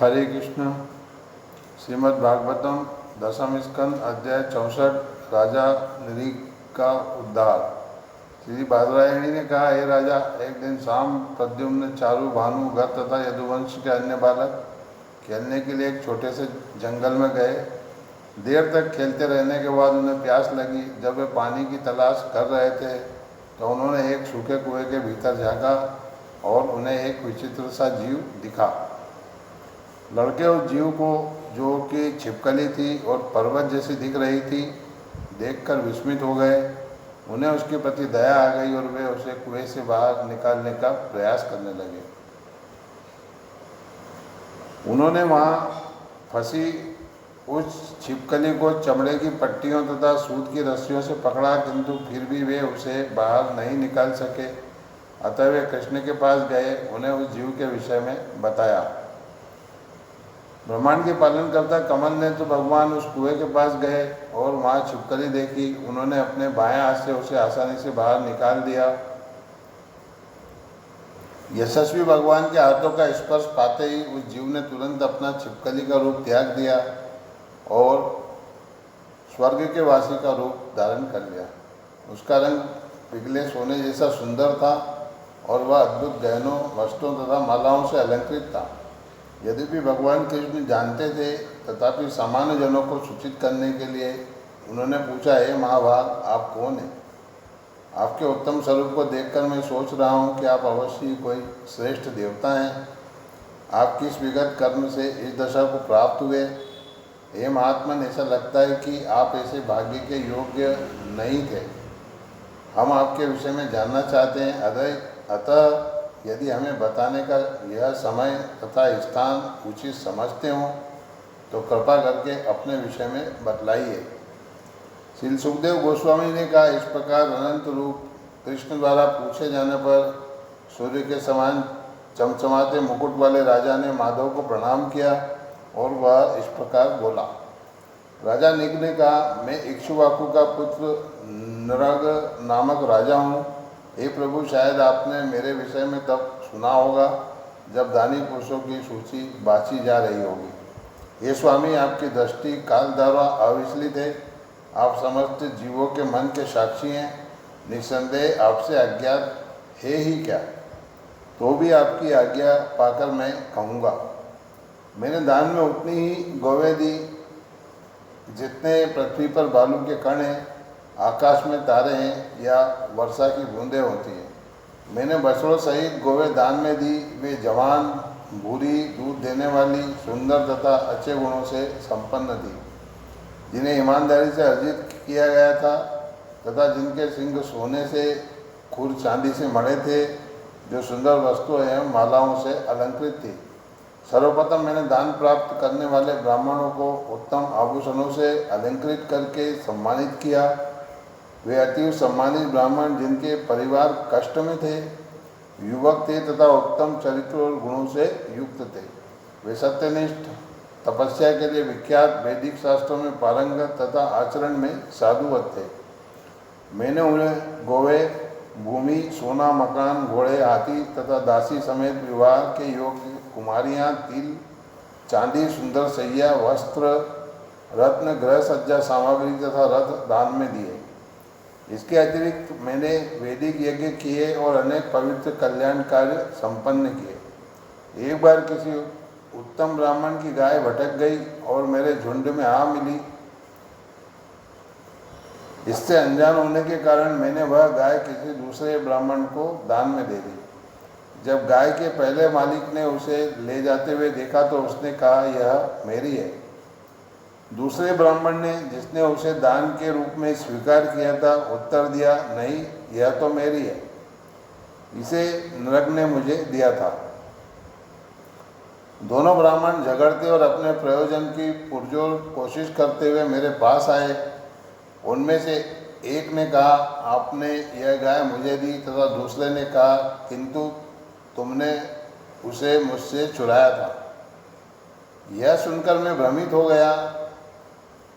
हरे कृष्ण। श्रीमद् भागवतम दशम स्कंद अध्याय 64 राजा नृग का उद्धार। श्री बादरायणी ने कहा, हे राजा, एक दिन शाम प्रद्युम्न, चारु, भानु, घर तथा यदुवंश के अन्य बालक खेलने के लिए एक छोटे से जंगल में गए। देर तक खेलते रहने के बाद उन्हें प्यास लगी। जब वे पानी की तलाश कर रहे थे तो उन्होंने एक सूखे कुएं के भीतर झांका और उन्हें एक विचित्र सा जीव दिखा। लड़के उस जीव को, जो कि छिपकली थी और पर्वत जैसी दिख रही थी, देखकर विस्मित हो गए। उन्हें उसके प्रति दया आ गई और वे उसे कुएं से बाहर निकालने का प्रयास करने लगे। उन्होंने वहाँ फंसी उस छिपकली को चमड़े की पट्टियों तथा सूत की रस्सियों से पकड़ा, किंतु फिर भी वे उसे बाहर नहीं निकाल सके। अतः वे कृष्ण के पास गए, उन्हें उस जीव के विषय में बताया। ब्रह्मांड के पालन करता कमल ने तो भगवान उस कुएं के पास गए और वहाँ छिपकली देखी। उन्होंने अपने बाएं हाथ से उसे आसानी से बाहर निकाल दिया। यशस्वी भगवान के हाथों का स्पर्श पाते ही उस जीव ने तुरंत अपना छिपकली का रूप त्याग दिया और स्वर्ग के वासी का रूप धारण कर लिया। उसका रंग पिघले सोने जैसा सुंदर था और वह अद्भुत गहनों, वस्त्रों तथा मालाओं से अलंकृत था। यद्यपि भगवान कृष्ण जानते थे, तथापि सामान्य जनों को सूचित करने के लिए उन्होंने पूछा, हे महाभाग, आप कौन हैं? आपके उत्तम स्वरूप को देखकर मैं सोच रहा हूँ कि आप अवश्य ही कोई श्रेष्ठ देवता हैं। आप किस विगत कर्म से इस दशा को प्राप्त हुए? हे महात्मन, ऐसा लगता है कि आप ऐसे भाग्य के योग्य नहीं थे। हम आपके विषय में जानना चाहते हैं। अतः यदि हमें बताने का यह समय तथा स्थान उचित समझते हों तो कृपा करके अपने विषय में बतलाइए। श्री सुखदेव गोस्वामी ने कहा, इस प्रकार अनंत रूप कृष्ण द्वारा पूछे जाने पर सूर्य के समान चमचमाते मुकुट वाले राजा ने माधव को प्रणाम किया और वह इस प्रकार बोला। राजा निग ने कहा, मैं इक्ष्वाकु का पुत्र नृग नामक राजा हूँ। हे प्रभु, शायद आपने मेरे विषय में तब सुना होगा जब दानी पुरुषों की सूची बाँची जा रही होगी। हे स्वामी, आपकी दृष्टि काल द्वारा अविचलित है। आप समस्त जीवों के मन के साक्षी हैं। निस्संदेह आपसे अज्ञात है ही क्या, तो भी आपकी आज्ञा पाकर मैं कहूँगा। मैंने दान में उतनी ही गौवें दी जितने पृथ्वी पर बालू के कण हैं, आकाश में तारे हैं या वर्षा की बूंदें होती हैं। मैंने बछड़ों सहित गौवें दान में दी। वे जवान, भूरी, दूध देने वाली, सुंदर तथा अच्छे गुणों से संपन्न थी, जिन्हें ईमानदारी से अर्जित किया गया था तथा जिनके सिंग सोने से, खुर चांदी से मढ़े थे, जो सुंदर वस्तुएं एवं मालाओं से अलंकृत थी। सर्वप्रथम मैंने दान प्राप्त करने वाले ब्राह्मणों को उत्तम आभूषणों से अलंकृत करके सम्मानित किया। वे अति सम्मानित ब्राह्मण, जिनके परिवार कष्ट में थे, युवक थे तथा उत्तम चरित्र और गुणों से युक्त थे। वे सत्यनिष्ठ, तपस्या के लिए विख्यात, वैदिक शास्त्रों में पारंगत तथा आचरण में साधुवत थे। मैंने उन्हें गौवे, भूमि, सोना, मकान, घोड़े, हाथी तथा दासी समेत विवाह के योग्य कुमारियाँ, तिल, चांदी, सुंदर सैया, वस्त्र, रत्न, गृह सज्जा सामग्री तथा रथ दान में दिए। इसके अतिरिक्त मैंने वैदिक यज्ञ किए और अनेक पवित्र कल्याण कार्य संपन्न किए। एक बार किसी उत्तम ब्राह्मण की गाय भटक गई और मेरे झुंड में आ मिली। इससे अनजान होने के कारण मैंने वह गाय किसी दूसरे ब्राह्मण को दान में दे दी। जब गाय के पहले मालिक ने उसे ले जाते हुए देखा तो उसने कहा, यह मेरी है। दूसरे ब्राह्मण ने, जिसने उसे दान के रूप में स्वीकार किया था, उत्तर दिया, नहीं, यह तो मेरी है, इसे नृग ने मुझे दिया था। दोनों ब्राह्मण झगड़ते और अपने प्रयोजन की पुरजोर कोशिश करते हुए मेरे पास आए। उनमें से एक ने कहा, आपने यह गाय मुझे दी, तथा दूसरे ने कहा, किंतु तुमने उसे मुझसे चुराया था। यह सुनकर मैं भ्रमित हो गया।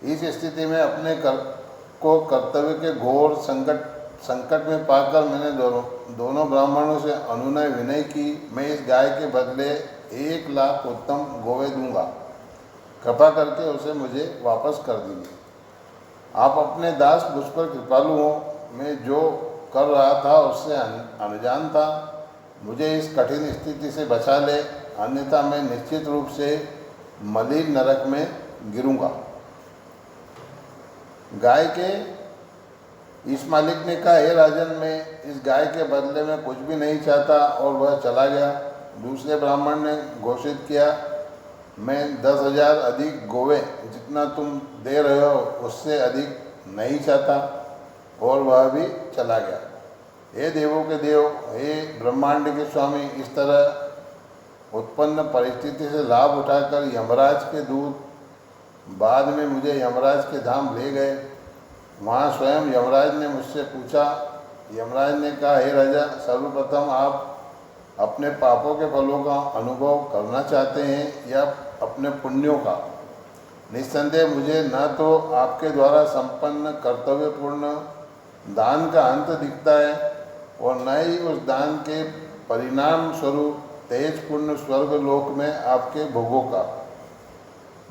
इस स्थिति में अपने कर्तव्य के घोर संकट संकट में पाकर मैंने दोनों ब्राह्मणों से अनुनय विनय की, मैं इस गाय के बदले 1,00,000 उत्तम गोवे दूंगा, कृपा करके उसे मुझे वापस कर दीजिए। आप अपने दास मुझ पर कृपालु हो, मैं जो कर रहा था उससे अनजान था, मुझे इस कठिन स्थिति से बचा ले, अन्यथा मैं निश्चित रूप से मलिन नरक में गिरूंगा। गाय के इस मालिक ने कहा, हे राजन, मैं इस गाय के बदले में कुछ भी नहीं चाहता, और वह चला गया। दूसरे ब्राह्मण ने घोषित किया, मैं 10,000 अधिक गोवे जितना तुम दे रहे हो उससे अधिक नहीं चाहता, और वह भी चला गया। हे देवों के देव, हे ब्रह्मांड के स्वामी, इस तरह उत्पन्न परिस्थिति से लाभ उठाकर यमराज के दूत बाद में मुझे यमराज के धाम ले गए। वहाँ स्वयं यमराज ने मुझसे पूछा। यमराज ने कहा, हे राजा, सर्वप्रथम आप अपने पापों के फलों का अनुभव करना चाहते हैं या अपने पुण्यों का? निस्संदेह मुझे न तो आपके द्वारा संपन्न कर्तव्यपूर्ण दान का अंत दिखता है और न ही उस दान के परिणाम स्वरूप तेजपूर्ण स्वर्ग लोक में आपके भोगों का।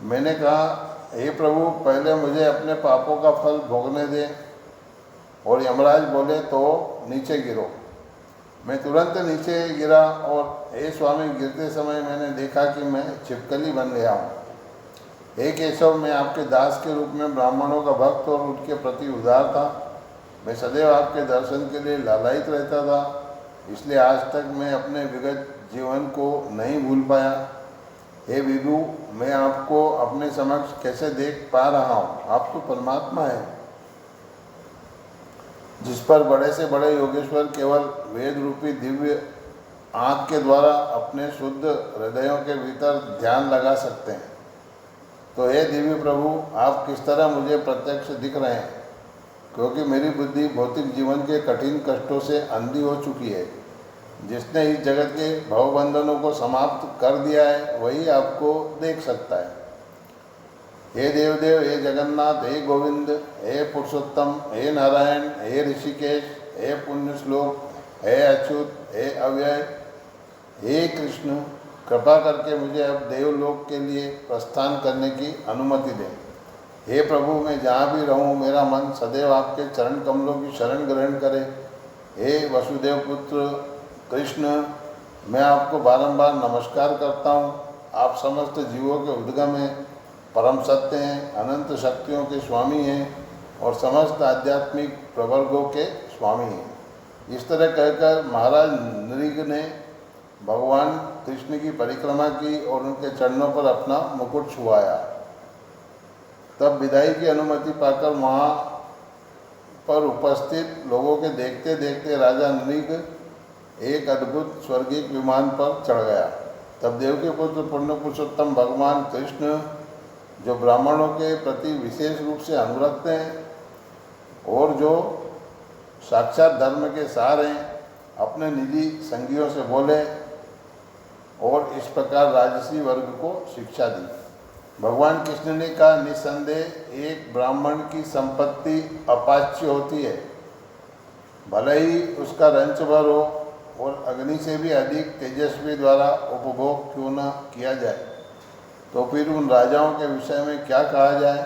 मैंने कहा, हे प्रभु, पहले मुझे अपने पापों का फल भोगने दें। और यमराज बोले, तो नीचे गिरो। मैं तुरंत नीचे गिरा और हे स्वामी, गिरते समय मैंने देखा कि मैं छिपकली बन गया हूँ। हे केशव, मैं आपके दास के रूप में ब्राह्मणों का भक्त और उनके प्रति उदार था। मैं सदैव आपके दर्शन के लिए लालायित रहता था, इसलिए आज तक मैं अपने विगत जीवन को नहीं भूल पाया। हे विभु, मैं आपको अपने समक्ष कैसे देख पा रहा हूँ? आप तो परमात्मा हैं, जिस पर बड़े से बड़े योगेश्वर केवल वेद रूपी दिव्य आँख के द्वारा अपने शुद्ध हृदयों के भीतर ध्यान लगा सकते हैं। तो हे दिव्य प्रभु, आप किस तरह मुझे प्रत्यक्ष दिख रहे हैं? क्योंकि मेरी बुद्धि भौतिक जीवन के कठिन कष्टों से अंधी हो चुकी है। जिसने इस जगत के भवबंधनों को समाप्त कर दिया है, वही आपको देख सकता है। हे देवदेव, हे जगन्नाथ, हे गोविंद, हे पुरुषोत्तम, हे नारायण, हे ऋषिकेश, हे पुण्य श्लोक, हे अच्युत, हे अव्यय, हे कृष्ण, कृपा करके मुझे अब देवलोक के लिए प्रस्थान करने की अनुमति दें। हे प्रभु, मैं जहाँ भी रहूँ मेरा मन सदैव आपके चरण कमलों की शरण ग्रहण करे। हे वसुदेव पुत्र कृष्ण, मैं आपको बारंबार नमस्कार करता हूँ। आप समस्त जीवों के उद्गम हैं, परम सत्य हैं, अनंत शक्तियों के स्वामी हैं और समस्त आध्यात्मिक प्रवर्गों के स्वामी हैं। इस तरह कहकर महाराज नृग ने भगवान कृष्ण की परिक्रमा की और उनके चरणों पर अपना मुकुट छुआया। तब विदाई की अनुमति पाकर वहाँ पर उपस्थित लोगों के देखते देखते राजा नृग एक अद्भुत स्वर्गीय विमान पर चढ़ गया। तब देवकी पुत्र पुण्य पुरुषोत्तम भगवान कृष्ण, जो ब्राह्मणों के प्रति विशेष रूप से अनुरक्त हैं और जो साक्षात धर्म के सार हैं, अपने निजी संगियों से बोले और इस प्रकार राजसी वर्ग को शिक्षा दी। भगवान कृष्ण ने कहा, निस्संदेह एक ब्राह्मण की संपत्ति अपाच्य होती है, भले ही उसका रंच भर हो और अग्नि से भी अधिक तेजस्वी द्वारा उपभोग क्यों न किया जाए। तो फिर उन राजाओं के विषय में क्या कहा जाए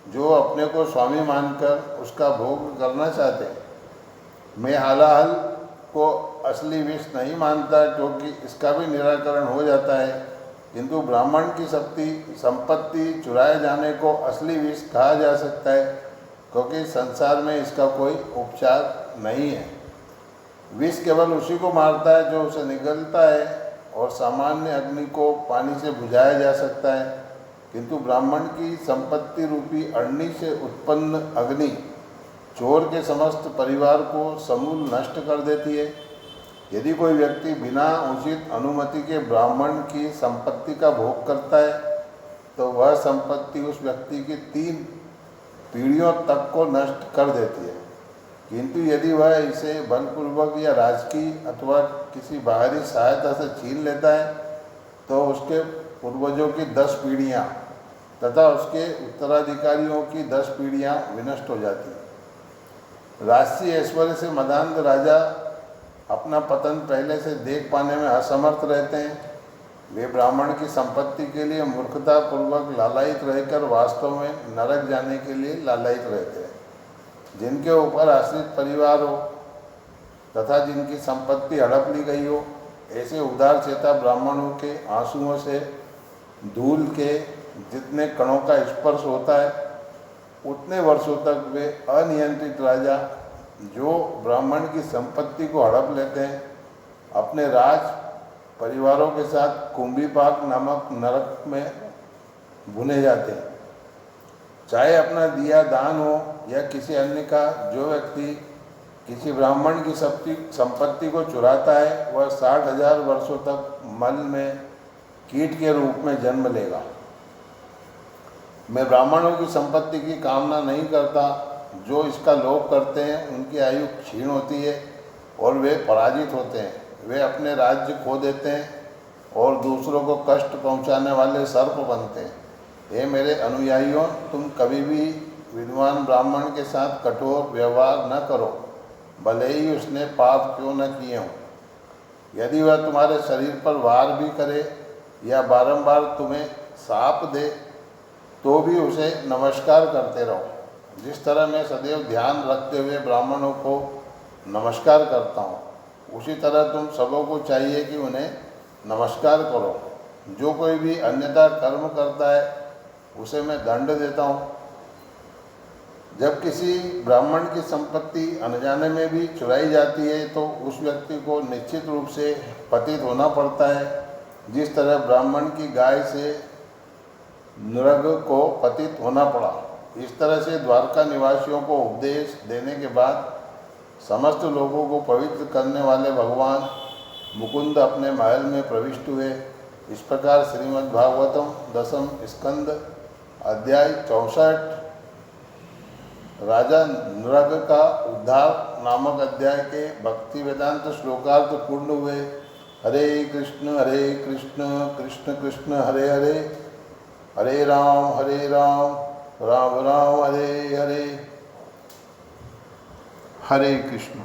जो अपने को स्वामी मानकर उसका भोग करना चाहते हैं। मैं हालाहल को असली विष नहीं मानता, क्योंकि इसका भी निराकरण हो जाता है, किंतु ब्राह्मण की संपत्ति चुराए जाने को असली विष कहा जा सकता है, क्योंकि संसार में इसका कोई उपचार नहीं है। विष केवल उसी को मारता है जो उसे निगलता है और सामान्य अग्नि को पानी से बुझाया जा सकता है, किंतु ब्राह्मण की संपत्ति रूपी अग्नि से उत्पन्न अग्नि चोर के समस्त परिवार को समूल नष्ट कर देती है। यदि कोई व्यक्ति बिना उचित अनुमति के ब्राह्मण की संपत्ति का भोग करता है, तो वह संपत्ति उस व्यक्ति की 3 पीढ़ियों तक को नष्ट कर देती है। किंतु यदि वह इसे बलपूर्वक या राजकीय अथवा किसी बाहरी सहायता से छीन लेता है, तो उसके पूर्वजों की 10 पीढ़ियाँ तथा उसके उत्तराधिकारियों की 10 पीढ़ियाँ विनष्ट हो जाती हैं। राष्ट्रीय ऐश्वर्य से मदान्ध राजा अपना पतन पहले से देख पाने में असमर्थ रहते हैं। वे ब्राह्मण की संपत्ति के लिए मूर्खतापूर्वक लालायित रहकर वास्तव में नरक जाने के लिए लालायित रहते हैं। जिनके ऊपर आश्रित परिवार हो तथा जिनकी संपत्ति हड़प ली गई हो, ऐसे उदार चेता ब्राह्मणों के आंसुओं से धूल के जितने कणों का स्पर्श होता है, उतने वर्षों तक वे अनियंत्रित राजा जो ब्राह्मण की संपत्ति को हड़प लेते हैं, अपने राज परिवारों के साथ कुंभीपाक नामक नरक में भुने जाते हैं। चाहे अपना दिया दान हो या किसी अन्य का, जो व्यक्ति किसी ब्राह्मण की संपत्ति को चुराता है, वह 60,000 वर्षों तक मल में कीट के रूप में जन्म लेगा। मैं ब्राह्मणों की संपत्ति की कामना नहीं करता। जो इसका लोभ करते हैं उनकी आयु क्षीण होती है और वे पराजित होते हैं। वे अपने राज्य खो देते हैं और दूसरों को कष्ट पहुंचाने वाले सर्प बनते हैं। हे मेरे अनुयायियों, तुम कभी भी विद्वान ब्राह्मण के साथ कठोर व्यवहार न करो, भले ही उसने पाप क्यों न किए हों। यदि वह तुम्हारे शरीर पर वार भी करे या बारंबार तुम्हें शाप दे, तो भी उसे नमस्कार करते रहो। जिस तरह मैं सदैव ध्यान रखते हुए ब्राह्मणों को नमस्कार करता हूँ, उसी तरह तुम सबों को चाहिए कि उन्हें नमस्कार करो। जो कोई भी अन्यथा कर्म करता है, उसे मैं दंड देता हूँ। जब किसी ब्राह्मण की संपत्ति अनजाने में भी चुराई जाती है, तो उस व्यक्ति को निश्चित रूप से पतित होना पड़ता है। जिस तरह ब्राह्मण की गाय से नृग को पतित होना पड़ा, इस तरह से द्वारका निवासियों को उपदेश देने के बाद समस्त लोगों को पवित्र करने वाले भगवान मुकुंद अपने महल में प्रविष्ट हुए। इस प्रकार श्रीमद् भागवतम 10वें स्कंद अध्याय 64 राजा नृग का उद्धार नामक अध्याय के भक्ति वेदांत श्लोकार्थ पूर्ण हुए। हरे कृष्ण कृष्ण कृष्ण हरे हरे, हरे राम राम राम हरे हरे, हरे कृष्ण।